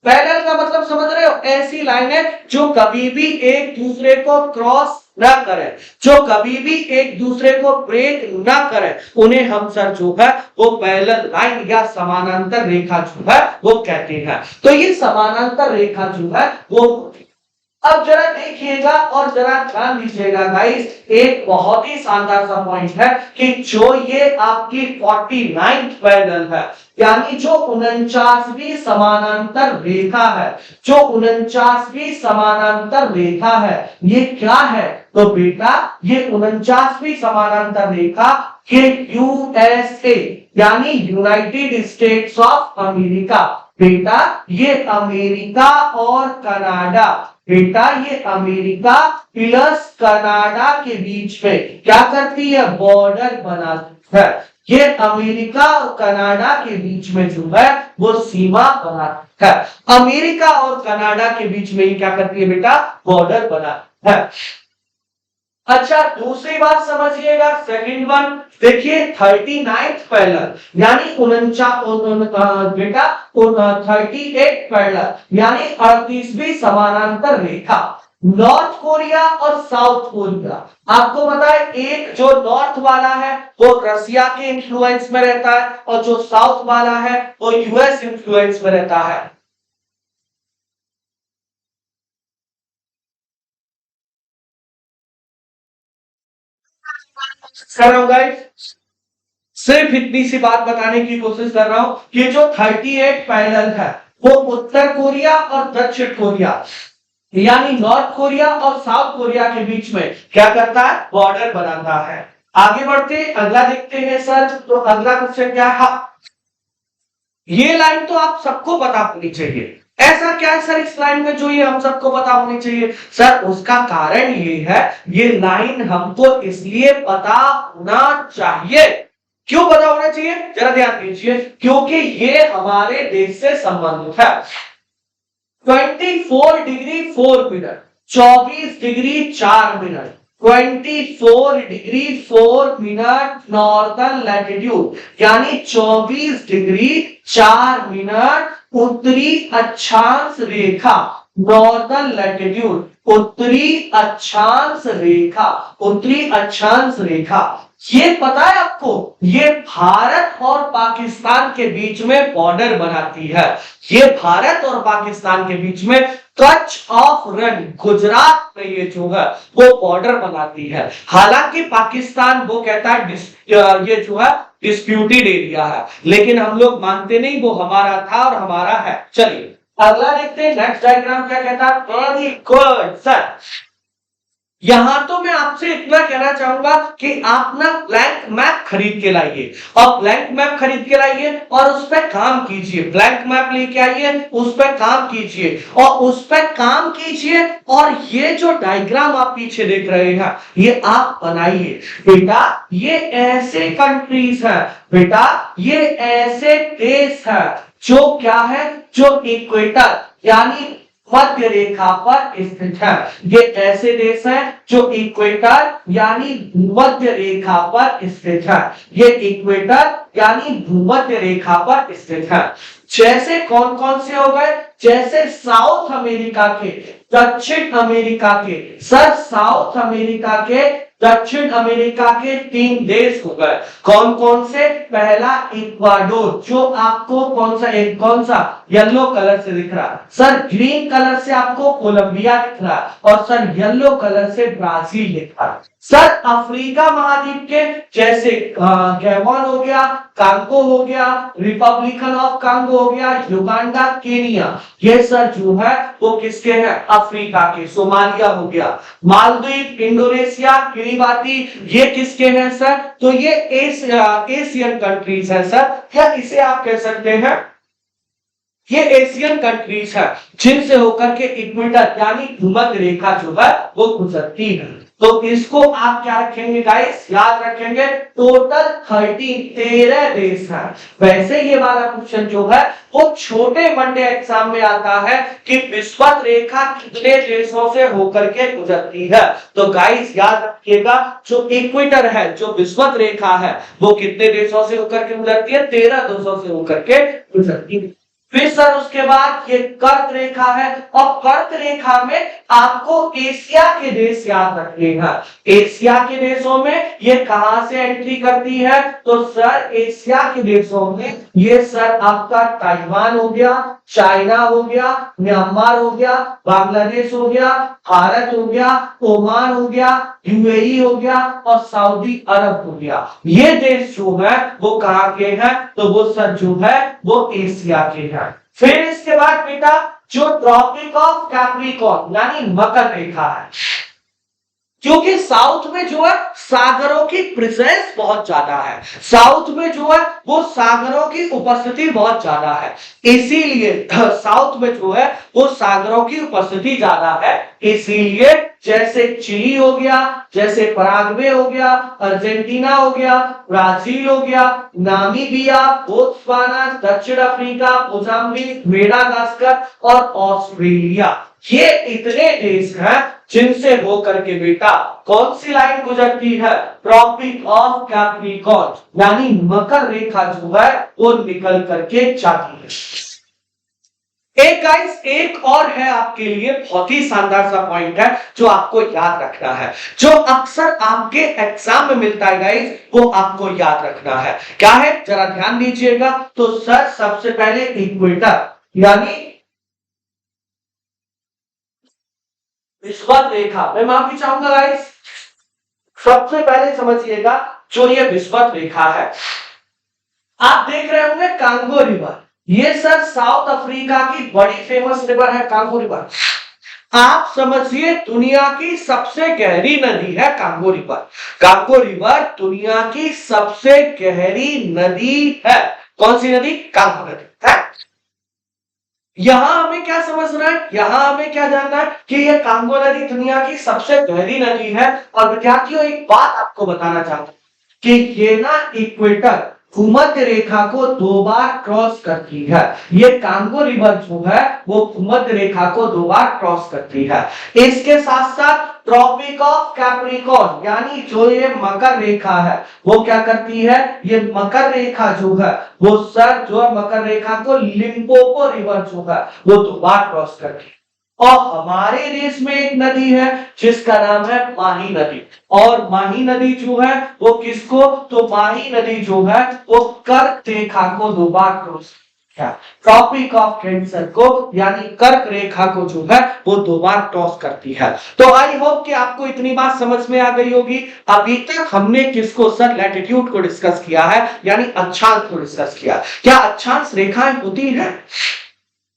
पैरेलल का मतलब समझ रहे हो, ऐसी लाइनें जो कभी भी एक दूसरे को क्रॉस ना करें, जो कभी भी एक दूसरे को ब्रेक ना करें, उन्हें हम सर जो है वो पैरेलल लाइन या समानांतर रेखा जो है वो कहते हैं। तो ये समानांतर रेखा जो है वो, अब जरा देखिएगा और जरा ध्यान दीजिएगा गाइस, एक बहुत ही शानदार सा पॉइंट है कि जो ये आपकी 49th पैरेलल है, यानी जो 49वीं समानांतर रेखा है, जो 49वीं समानांतर रेखा है, ये क्या है, तो बेटा ये 49वीं समानांतर रेखा ये यूएसए यानी यूनाइटेड स्टेट्स ऑफ अमेरिका, बेटा ये अमेरिका और कनाडा, बेटा ये अमेरिका प्लस कनाडा के बीच में क्या करती है, बॉर्डर बनाती है। ये अमेरिका और कनाडा के बीच में जो है वो सीमा बनाती है। अमेरिका और कनाडा के बीच में ये क्या करती है बेटा, बॉर्डर बनाती है। अच्छा दूसरी बात समझिएगा, सेकंड वन देखिए, 39th पैरेलल यानी 39 बेटा 38 पैरेलल यानी 38वीं समानांतर रेखा, नॉर्थ कोरिया और साउथ कोरिया। आपको पता है एक जो नॉर्थ वाला है वो रसिया के इन्फ्लुएंस में रहता है और जो साउथ वाला है वो यूएस इन्फ्लुएंस में रहता है। कर रहा हूं गाइस, सिर्फ इतनी सी बात बताने की कोशिश कर रहा हूं कि जो 38 पैरेलल है वो उत्तर कोरिया और दक्षिण कोरिया यानी नॉर्थ कोरिया और साउथ कोरिया के बीच में क्या करता है, बॉर्डर बनाता है। आगे बढ़ते अगला देखते हैं सर, तो अगला क्वेश्चन क्या है, ये लाइन तो आप सबको पता होनी चाहिए। ऐसा क्या है सर इस लाइन में जो ये हम सबको पता होनी चाहिए, सर उसका कारण ये है, ये लाइन हमको इसलिए पता होना चाहिए। क्यों पता होना चाहिए, जरा ध्यान दीजिए, क्योंकि ये हमारे देश से संबंधित है। 24 degree 4 minute, 24 degree 4 minute, 24 degree 4 minute northern latitude यानी 24 डिग्री 4 मिनट उत्तरी अक्षांश रेखा, नॉर्दर्न लैटिट्यूड उत्तरी अक्षांश रेखा, उत्तरी अक्षांश रेखा। ये पता है आपको, ये भारत और पाकिस्तान के बीच में बॉर्डर बनाती है। ये भारत और पाकिस्तान के बीच में कच्छ ऑफ रन गुजरात में ये जो है वो बॉर्डर बनाती है। हालांकि पाकिस्तान वो कहता है ये जो है डिस्प्यूटेड एरिया है, लेकिन हम लोग मानते नहीं, वो हमारा था और हमारा है। चलिए अगला देखते हैं, नेक्स्ट डायग्राम क्या कहता है, वेरी गुड सर। यहां तो मैं आपसे इतना कहना चाहूंगा कि आप ना ब्लैंक मैप खरीद के लाइए, और ब्लैंक मैप खरीद के लाइए और उस पर काम कीजिए। ब्लैंक मैप लेके आइए, उस पर काम कीजिए और उस पर काम कीजिए, और ये जो डायग्राम आप पीछे देख रहे हैं ये आप बनाइए। बेटा ये ऐसे कंट्रीज हैं, बेटा ये ऐसे देश है जो क्या है, जो इक्वेटर यानी मध्य रेखा पर स्थित है। ये ऐसे देश हैं जो इक्वेटर यानी भूमध्य रेखा पर स्थित है। ये इक्वेटर यानी भूमध्य रेखा पर स्थित है। जैसे कौन कौन से हो गए, जैसे साउथ अमेरिका के, दक्षिण अमेरिका के, सर साउथ अमेरिका के, दक्षिण अमेरिका के 3 देश हो गए। कौन कौन से, पहला इक्वाडोर, जो आपको कौन सा येलो कलर से दिख रहा है, सर ग्रीन कलर से आपको कोलंबिया दिख रहा है, और सर येलो कलर से ब्राजील दिख रहा है। सर अफ्रीका महाद्वीप के जैसे गैबोन हो गया, कांगो हो गया, रिपब्लिकन ऑफ कांगो हो गया, युगांडा, केनिया, ये सर जो है वो किसके हैं, अफ्रीका के। सोमालिया हो गया, मालदीव, इंडोनेशिया, किरिबाती, ये किसके हैं सर, तो ये एशियन कंट्रीज है सर, या इसे आप कह सकते हैं ये एशियन कंट्रीज है जिनसे होकर के इक्वेटर यानी भूमध्य रेखा जो है वो गुजरती है। तो इसको आप क्या रखेंगे गाइस, याद रखेंगे टोटल 13 देश हैं। वैसे ये वाला क्वेश्चन जो है वो छोटे वनडे एग्जाम में आता है कि विषुवत रेखा कितने देशों से होकर के गुजरती है। तो गाइस याद रखिएगा जो इक्वेटर है, जो विषुवत रेखा है वो कितने देशों से होकर के गुजरती है, 13 देशों से होकर के गुजरती है। फिर सर उसके बाद ये कर्क रेखा है और कर्क रेखा में आपको एशिया के देश याद रखने हैं। एशिया के देशों में ये कहां से एंट्री करती है, तो सर एशिया के देशों में ये सर आपका ताइवान हो गया, चाइना हो गया, म्यांमार हो गया, बांग्लादेश हो गया, भारत हो गया, ओमान हो गया, यूएई हो गया और सऊदी अरब हो गया। ये देश जो है वो कहां के हैं, तो वो सर जो है वो एशिया के हैं। फिर इसके बाद बेटा जो ट्रॉपिक ऑफ कैप्रिकॉर्न यानी मकर रेखा है, क्योंकि साउथ में जो है सागरों की प्रेजेंस बहुत ज्यादा है, साउथ में जो है वो सागरों की उपस्थिति बहुत ज्यादा है, इसीलिए साउथ में जो है वो सागरों की उपस्थिति ज्यादा है। इसीलिए जैसे चिली हो गया, जैसे पराग्वे हो गया, अर्जेंटीना हो गया, ब्राजील हो गया, नामीबिया, बोत्सवाना, दक्षिण अफ्रीका, मोजाम्बिक, मेडागास्कर और ऑस्ट्रेलिया, ये इतने देश हैं जिनसे होकर के बेटा कौन सी लाइन गुजरती है, ट्रॉपिक ऑफ कैप्रिकॉर्न यानी मकर रेखा जो है वो निकल करके जाती है। एक गाइस एक और है आपके लिए बहुत ही शानदार सा पॉइंट है जो आपको याद रखना है, जो अक्सर आपके एग्जाम में मिलता है गाइस, वो आपको याद रखना है। क्या है जरा ध्यान दीजिएगा। तो सर सबसे पहले इक्वेटर यानी विषुवत रेखा, मैं माफी चाहूंगा गाइस, सबसे पहले समझिएगा जो ये विषुवत रेखा है, आप देख रहे होंगे कांगो रिवर, ये सर साउथ अफ्रीका की बड़ी फेमस रिवर है कांगो रिवर। आप समझिए दुनिया की सबसे गहरी नदी है कांगो रिवर। कांगो रिवर दुनिया की सबसे गहरी नदी है। कौन सी नदी? कांगो नदी है। यहां हमें क्या समझना है, यहां हमें क्या जानना है कि यह कांगो नदी दुनिया की सबसे गहरी नदी है। और विद्यार्थियों एक बात आपको बताना चाहता हूं कि ये ना इक्वेटर भूमध्य रेखा को 2 बार क्रॉस करती है। ये कांगो रिवर जो है वो भूमध्य रेखा को 2 बार क्रॉस करती है। इसके साथ साथ ट्रॉपिक ऑफ कैप्रिकॉर्न यानी जो ये मकर रेखा है वो क्या करती है, ये मकर रेखा जो है वो सर जो है मकर रेखा को लिम्पोपो रिवर जो है वो 2 बार क्रॉस करती है। और हमारे देश में एक नदी है जिसका नाम है माही नदी, और माही नदी जो है वो किसको, तो माही नदी जो है वो कर्क रेखा को 2 बार क्रॉस, ट्रॉपिक ऑफ कैंसर को यानी कर्क रेखा को जो है वो 2 बार क्रॉस करती है। तो आई होप कि आपको इतनी बात समझ में आ गई होगी। अभी तक हमने किसको सर, लैटिट्यूड को डिस्कस किया है यानी अक्षांश को डिस्कस किया। क्या अक्षांश रेखाएं होती है?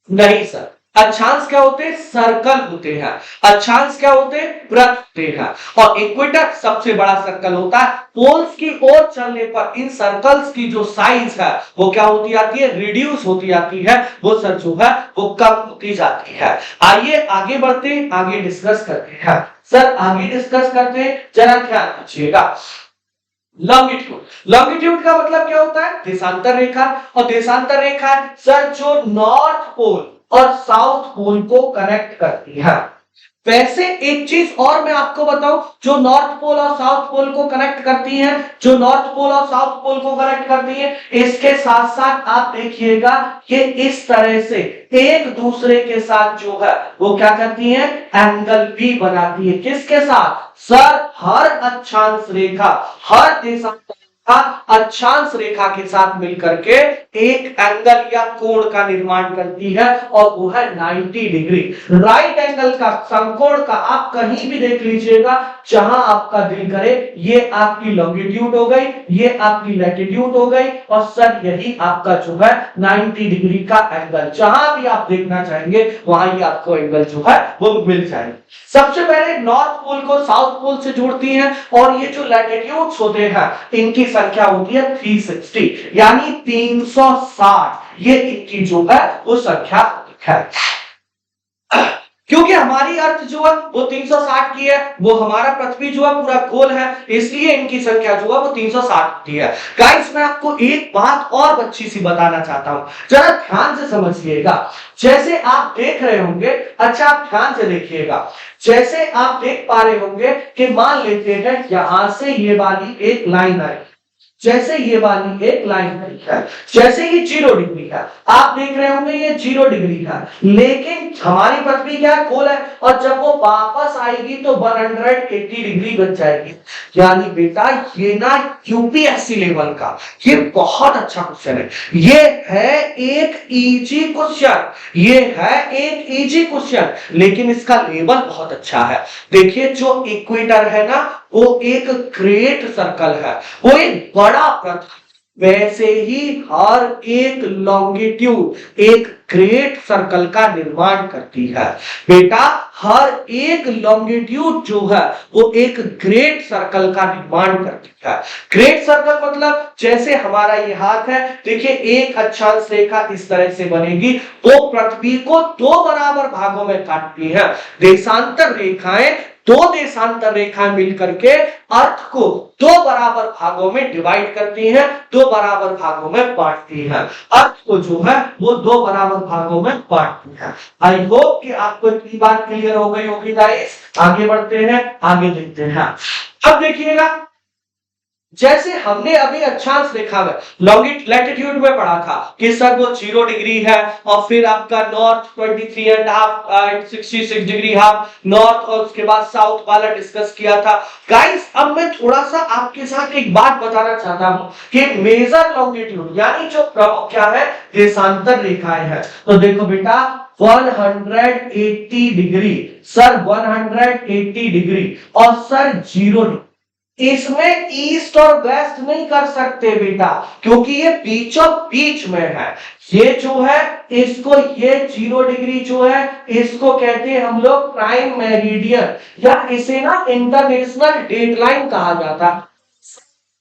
नहीं सर, अक्षांश क्या होते हैं, सर्कल होते हैं। अक्षांश क्या होते हैं, वृत्त होते हैं। और इक्वेटर सबसे बड़ा सर्कल होता है। पोल्स की ओर चलने पर इन सर्कल्स की जो साइज है वो क्या होती जाती है, रिड्यूस होती जाती है, वो सर जो है वो कम होती जाती है। आइए आगे बढ़ते हैं, आगे डिस्कस करते हैं। सर आगे डिस्कस करते हैं, जरा ध्यान दीजिएगा। लॉन्गिट्यूड, लॉन्गिट्यूड का मतलब क्या होता है, देशांतर रेखा। और देशांतर रेखा सर जो नॉर्थ पोल और साउथ पोल को कनेक्ट करती है। वैसे एक चीज और मैं आपको बताऊं, जो नॉर्थ पोल और साउथ पोल को कनेक्ट करती है, जो नॉर्थ पोल और साउथ पोल को कनेक्ट करती है, इसके साथ साथ आप देखिएगा कि इस तरह से एक दूसरे के साथ जो है वो क्या करती है, एंगल भी बनाती है। किसके साथ सर, हर अक्षांश रेखा, हर देशांतर अक्षांश रेखा के साथ मिलकर के एक एंगल या कोण का निर्माण करती है, और वो है 90 डिग्री। राइट एंगल का, समकोण का आप कहीं भी देख लीजिएगा जहां आपका दिल करे। ये आपकी लॉन्गिट्यूड हो गई, ये आपकी लैटिट्यूड हो गई, और सर यही आपका जो है 90 डिग्री का एंगल। जहां भी आप देखना चाहेंगे वहां ही आपको एंगल जो है वो मिल जाएगा। सबसे पहले नॉर्थ पोल को साउथ पोल से जोड़ती हैं, और ये जो लैटिट्यूड्स होते हैं इनकी संख्या होती है 360, यानी 360 ये इनकी जो है वो संख्या है। क्योंकि हमारी अर्थ जो है वो 360 की है, वो हमारा पृथ्वी जो है पूरा गोल है, इसलिए इनकी संख्या जो है वो 360 की है। गाइस मैं आपको एक बात और अच्छी सी बताना चाहता हूं, जरा ध्यान से समझिएगा। जैसे आप देख रहे होंगे, अच्छा आप ध्यान से देखिएगा, जैसे आप देख पा रहे होंगे कि मान लेते हैं यहां से ये वाली एक लाइन आई, जैसे ये वाली एक लाइन है, जैसे ये 0 डिग्री है, आप देख रहे होंगे ये 0 डिग्री है, लेकिन हमारी पृथ्वी क्या है, गोल है, और जब वो वापस आएगी तो 180 डिग्री बन जाएगी। यानी बेटा ये ना यूपीएससी लेवल का ये बहुत अच्छा क्वेश्चन है, ये है एक इजी क्वेश्चन, ये है एक इजी क्वेश्चन, लेकिन इसका लेवल बहुत अच्छा है। देखिए जो इक्वेटर है ना वो एक ग्रेट सर्कल है, वो एक बड़ा वृत्त, वैसे ही हर एक लॉन्गिट्यूड एक ग्रेट सर्कल का निर्माण करती है। बेटा हर एक लॉन्गिट्यूड जो है वो एक ग्रेट सर्कल का निर्माण करती है। ग्रेट सर्कल मतलब जैसे हमारा ये हाथ है, देखिए एक अक्षांश रेखा इस तरह से बनेगी, वो पृथ्वी को 2 बराबर भागों में काटती है। देशांतर रेखाएं, 2 देशांतर रेखाएं मिलकर के अर्थ को 2 बराबर भागों में डिवाइड करती हैं, 2 बराबर भागों में बांटती हैं, अर्थ को जो है वो 2 बराबर भागों में बांटती है। आई होप कि आपको इतनी बात क्लियर हो गई होगी गाइस। आगे बढ़ते हैं, आगे देखते हैं। अब देखिएगा, जैसे हमने अभी अक्षांश रेखा में लैटिट्यूड में पढ़ा था कि सर वो 0 डिग्री है, और फिर आपका नॉर्थ 23.5 66 डिग्री हाफ नॉर्थ, और उसके बाद साउथ वाला डिस्कस किया था। गाइस अब मैं थोड़ा सा आपके साथ एक बात बताना चाहता हूं कि मेजर लॉन्गिट्यूड यानी जो प्रमुख क्या है, देशांतर रेखाएं हैं। तो देखो बेटा 180 डिग्री, सर 180 डिग्री, और सर 0 डिग्री, इसमें ईस्ट और वेस्ट नहीं कर सकते बेटा, क्योंकि ये बीचों बीच में है। ये जो है इसको, ये 0 डिग्री जो है इसको कहते हैं हम लोग प्राइम मेरिडियन, या इसे ना इंटरनेशनल डेडलाइन कहा जाता है,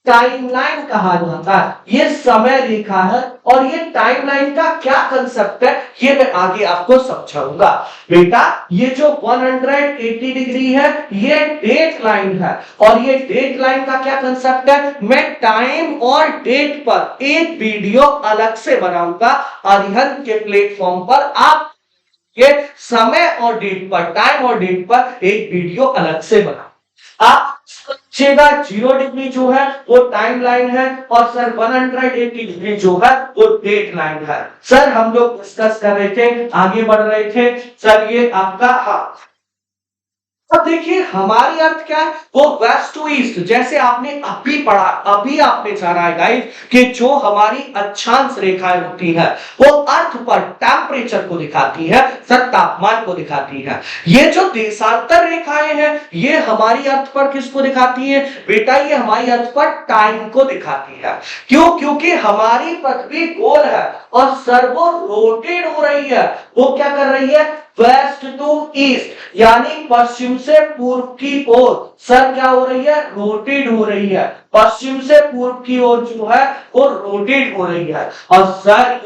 टाइमलाइन कहा जाता है। ये समय रेखा है, और ये टाइमलाइन का क्या कंसेप्ट है ये मैं आगे आपको समझाऊंगा। बेटा ये जो 180 डिग्री है ये डेट लाइन है, और ये डेट लाइन का क्या कंसेप्ट है, मैं टाइम और डेट पर एक वीडियो अलग से बनाऊंगा अरिहंत के प्लेटफॉर्म पर। आप ये समय और डेट पर, टाइम और डेट पर एक वीडियो अलग से बनाओ। आप 0 डिग्री जो है वो टाइम लाइन है, और सर 180 डिग्री जो है वो डेट लाइन है। सर हम लोग डिस्कस कर रहे थे, आगे बढ़ रहे थे, सर ये आपका हाथ। अब देखिए हमारी अर्थ क्या है, वो वेस्ट टू ईस्ट, जैसे आपने अभी पढ़ा, अभी आपने जाना है गाइस कि जो हमारी अक्षांश रेखाएं होती है वो अर्थ पर टेम्परेचर को दिखाती है, सर तापमान को दिखाती है। ये जो देशांतर रेखाएं हैं ये हमारी अर्थ पर किसको दिखाती है बेटा, ये हमारी अर्थ पर टाइम को दिखाती है। क्यों, क्योंकि हमारी पृथ्वी गोल है और सर वो रोटेट हो रही है, वो क्या कर रही है, वेस्ट टू ईस्ट, यानी पश्चिम से पूर्व की ओर। सर क्या हो रही है, रोटेट हो रही है, पश्चिम से पूर्व की ओर जो है वो रोटेट हो रही है। और सर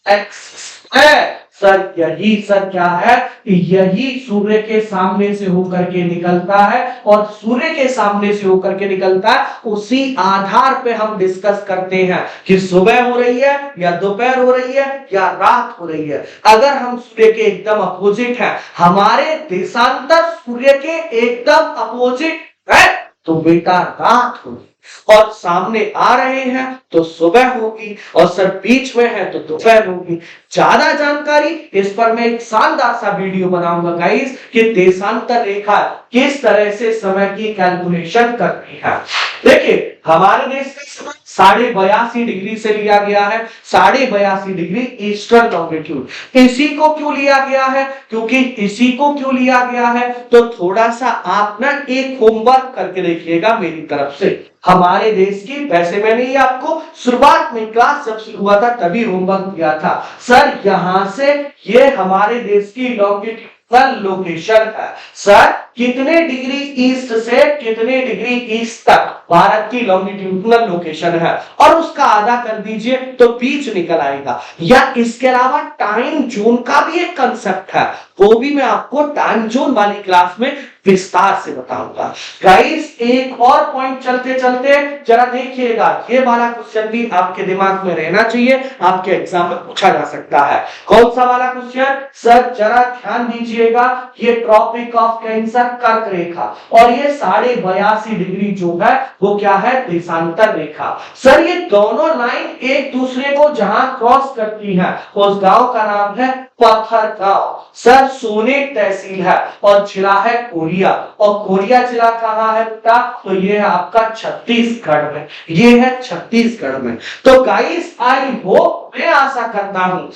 एक्स है, सर यही सर क्या है, यही सूर्य के सामने से होकर के निकलता है, और सूर्य के सामने से होकर के निकलता है, उसी आधार पे हम डिस्कस करते हैं कि सुबह हो रही है या दोपहर हो रही है या रात हो रही है। अगर हम सूर्य के एकदम अपोजिट है, हमारे देशांतर सूर्य के एकदम अपोजिट है, तो बेटा रात होगी, और सामने आ रहे हैं तो सुबह होगी, और सर बीच में है तो दोपहर होगी। ज्यादा जानकारी इस पर मैं एक शानदार सा वीडियो बनाऊंगा गाइस कि देशांतर रेखा किस तरह से समय की कैलकुलेशन करती है। देखिए हमारे देश का समय 82.5 डिग्री से लिया गया है, 82.5 डिग्री ईस्टर्न लॉन्गिट्यूड। इसी को क्यों लिया गया है, क्योंकि इसी को क्यों लिया गया है तो थोड़ा सा आप ना एक होमवर्क करके देखिएगा मेरी तरफ से हमारे देश की। वैसे मैंने ये आपको शुरुआत में क्लास जब शुरू हुआ था तभी होमवर्क दिया था। सर यहां से ये हमारे देश की लॉन्गिट्यूड सर लोकेशन है। सर कितने डिग्री ईस्ट से कितने डिग्री ईस्ट तक भारत की लॉन्गिट्यूडिनल लोकेशन है, और उसका आधा कर दीजिए तो बीच निकल आएगा। या इसके अलावा टाइम जोन का भी एक कंसेप्ट है, वो भी मैं आपको टाइम जोन वाली क्लास में विस्तार से बताऊंगा। गाइस एक और पॉइंट चलते चलते जरा देखिएगा, ये वाला क्वेश्चन भी आपके दिमाग में रहना चाहिए, आपके एग्जाम में पूछा जा सकता है। कौन सा वाला क्वेश्चन? सर जरा ध्यान दीजिएगा, ये ट्रॉपिक ऑफ कैंसर कर्क रेखा और ये 82.5 डिग्री जो है वो क्या है? देशांतर रेखा। सर ये दोनों लाइन एक दूसरे को जहां क्रॉस करती हैं उस गांव का नाम है पत्थर गांव। सर सोनेट तहसील है और जिला है कोरिया, और कोरिया जिला कहाँ है बेटा? तो ये है आपका छत्तीसगढ़ में, ये है छत्तीसगढ़ में। तो गाइस आई होप, मैं आशा करता हूं,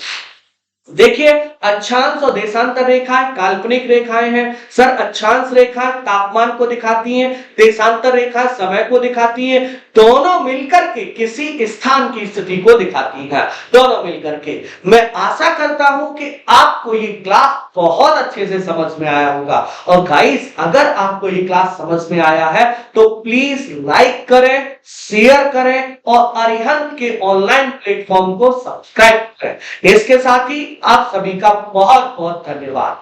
देखिए अक्षांश और देशांतर रेखाएं काल्पनिक रेखाएं हैं। सर अक्षांश रेखा तापमान को दिखाती हैं, देशांतर रेखा समय को दिखाती है, दोनों मिलकर के किसी स्थान की स्थिति को दिखाती है, दोनों मिलकर के। मैं आशा करता हूं कि आपको ये क्लास बहुत अच्छे से समझ में आया होगा। और गाइस अगर आपको ये क्लास समझ में आया है तो प्लीज लाइक करें, शेयर करें और अरिहंत के ऑनलाइन प्लेटफॉर्म को सब्सक्राइब करें। इसके साथ ही आप सभी का बहुत बहुत धन्यवाद।